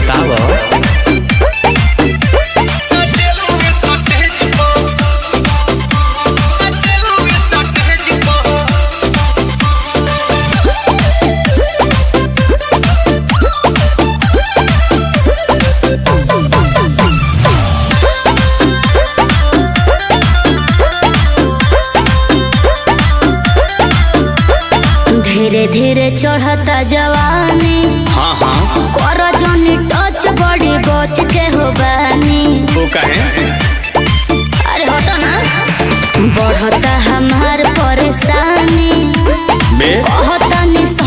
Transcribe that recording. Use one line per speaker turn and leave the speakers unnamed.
बताओ।
धीरे धीरे चढ़ता जवानी,
हाँ हाँ
कर जोनी टच बड़ी बच के हो बानी।
वो कहे
अरे हटो ना, बढ़ता हमार परेशानी,
बे
कहत